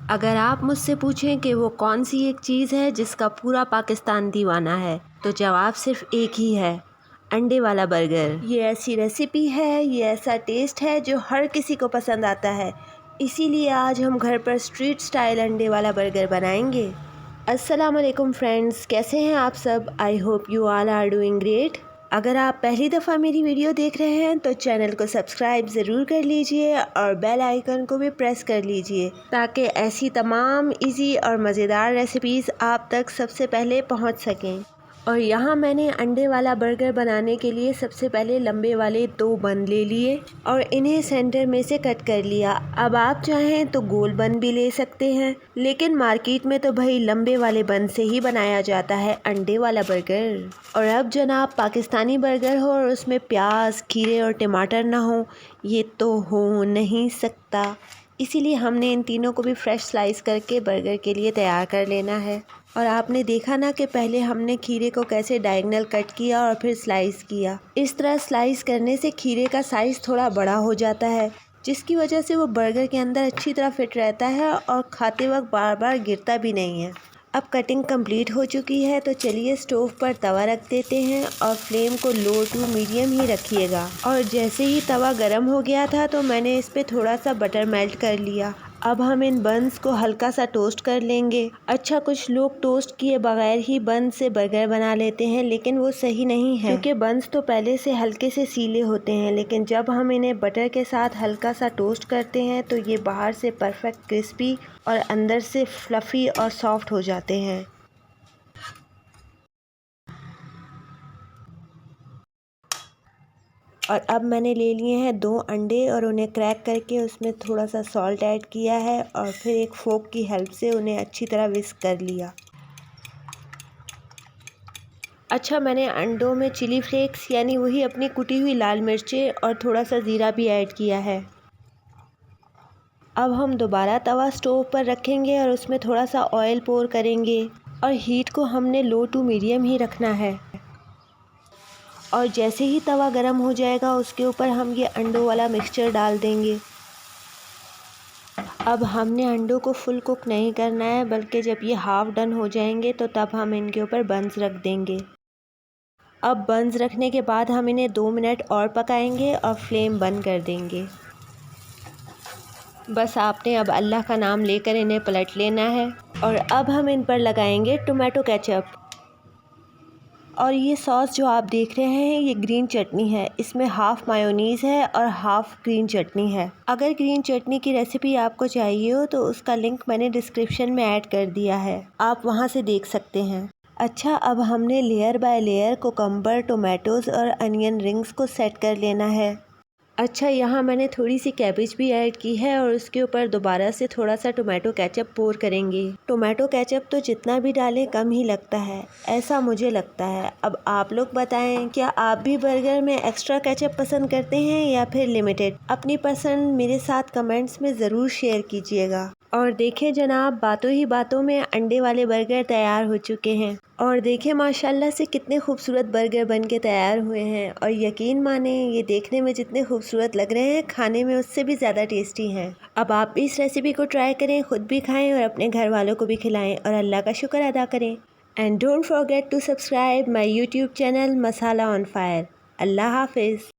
अगर आप मुझसे पूछें कि वो कौन सी एक चीज़ है जिसका पूरा पाकिस्तान दीवाना है, तो जवाब सिर्फ एक ही है, अंडे वाला बर्गर। ये ऐसी रेसिपी है, ये ऐसा टेस्ट है जो हर किसी को पसंद आता है। इसीलिए आज हम घर पर स्ट्रीट स्टाइल अंडे वाला बर्गर बनाएंगे। अस्सलाम वालेकुम फ्रेंड्स, कैसे हैं आप सब? I hope you all are doing great. अगर आप पहली दफ़ा मेरी वीडियो देख रहे हैं तो चैनल को सब्सक्राइब ज़रूर कर लीजिए और बेल आइकन को भी प्रेस कर लीजिए ताकि ऐसी तमाम इजी और मज़ेदार रेसिपीज़ आप तक सबसे पहले पहुंच सकें। और यहाँ मैंने अंडे वाला बर्गर बनाने के लिए सबसे पहले लंबे वाले 2 बन ले लिए और इन्हें सेंटर में से कट कर लिया। अब आप चाहें तो गोल बन भी ले सकते हैं, लेकिन मार्केट में तो भाई लंबे वाले बन से ही बनाया जाता है अंडे वाला बर्गर। और अब जनाब पाकिस्तानी बर्गर हो और उसमें प्याज, खीरे और टमाटर ना हो, ये तो हो नहीं सकता। इसीलिए हमने इन तीनों को भी फ्रेश स्लाइस करके बर्गर के लिए तैयार कर लेना है। और आपने देखा ना कि पहले हमने खीरे को कैसे डायगोनल कट किया और फिर स्लाइस किया। इस तरह स्लाइस करने से खीरे का साइज़ थोड़ा बड़ा हो जाता है, जिसकी वजह से वो बर्गर के अंदर अच्छी तरह फिट रहता है और खाते वक्त बार बार गिरता भी नहीं है। अब कटिंग कंप्लीट हो चुकी है, तो चलिए स्टोव पर तवा रख देते हैं और फ्लेम को लो टू मीडियम ही रखिएगा। और जैसे ही तवा गर्म हो गया था तो मैंने इस पर थोड़ा सा बटर मेल्ट कर लिया। अब हम इन बन्स को हल्का सा टोस्ट कर लेंगे। अच्छा, कुछ लोग टोस्ट किए बगैर ही बन से बर्गर बना लेते हैं, लेकिन वो सही नहीं है क्योंकि बन्स तो पहले से हल्के से सीले होते हैं, लेकिन जब हम इन्हें बटर के साथ हल्का सा टोस्ट करते हैं तो ये बाहर से परफेक्ट क्रिस्पी और अंदर से फ्लफ़ी और सॉफ्ट हो जाते हैं। और अब मैंने ले लिए हैं 2 अंडे और उन्हें क्रैक करके उसमें थोड़ा सा सॉल्ट ऐड किया है और फिर एक फोक की हेल्प से उन्हें अच्छी तरह विस्क कर लिया। अच्छा, मैंने अंडों में चिली फ्लेक्स यानी वही अपनी कुटी हुई लाल मिर्चें और थोड़ा सा ज़ीरा भी ऐड किया है। अब हम दोबारा तवा स्टोव पर रखेंगे और उसमें थोड़ा सा ऑयल पोर करेंगे और हीट को हमने लो टू मीडियम ही रखना है। और जैसे ही तवा गर्म हो जाएगा उसके ऊपर हम ये अंडों वाला मिक्सचर डाल देंगे। अब हमने अंडों को फुल कुक नहीं करना है, बल्कि जब ये हाफ़ डन हो जाएंगे तो तब हम इनके ऊपर बंस रख देंगे। अब बंस रखने के बाद हम इन्हें 2 मिनट और पकाएंगे और फ्लेम बंद कर देंगे। बस आपने अब अल्लाह का नाम लेकर इन्हें पलट लेना है। और अब हम इन पर लगाएंगे टोमेटो केचप। और ये सॉस जो आप देख रहे हैं ये ग्रीन चटनी है, इसमें हाफ़ मायोनीज़ है और हाफ़ ग्रीन चटनी है। अगर ग्रीन चटनी की रेसिपी आपको चाहिए हो तो उसका लिंक मैंने डिस्क्रिप्शन में ऐड कर दिया है, आप वहां से देख सकते हैं। अच्छा, अब हमने layer by layer cucumber, tomatoes और अनियन रिंग्स को सेट कर लेना है। अच्छा, यहाँ मैंने थोड़ी सी कैबेज भी ऐड की है और उसके ऊपर दोबारा से थोड़ा सा टोमेटो केचप पोर करेंगे। टोमेटो केचप तो जितना भी डालें कम ही लगता है, ऐसा मुझे लगता है। अब आप लोग बताएं, क्या आप भी बर्गर में एक्स्ट्रा केचप पसंद करते हैं या फिर लिमिटेड? अपनी पसंद मेरे साथ कमेंट्स में ज़रूर शेयर कीजिएगा। और देखें जनाब, बातों ही बातों में अंडे वाले बर्गर तैयार हो चुके हैं। और देखें माशाल्लाह से कितने खूबसूरत बर्गर बन के तैयार हुए हैं। और यकीन माने, ये देखने में जितने खूबसूरत लग रहे हैं, खाने में उससे भी ज़्यादा टेस्टी हैं। अब आप भी इस रेसिपी को ट्राई करें, ख़ुद भी खाएं और अपने घर वालों को भी खिलाएं और अल्लाह का शुक्र अदा करें। And don't forget to subscribe my YouTube channel Masala on fire. Allah हाफिज़।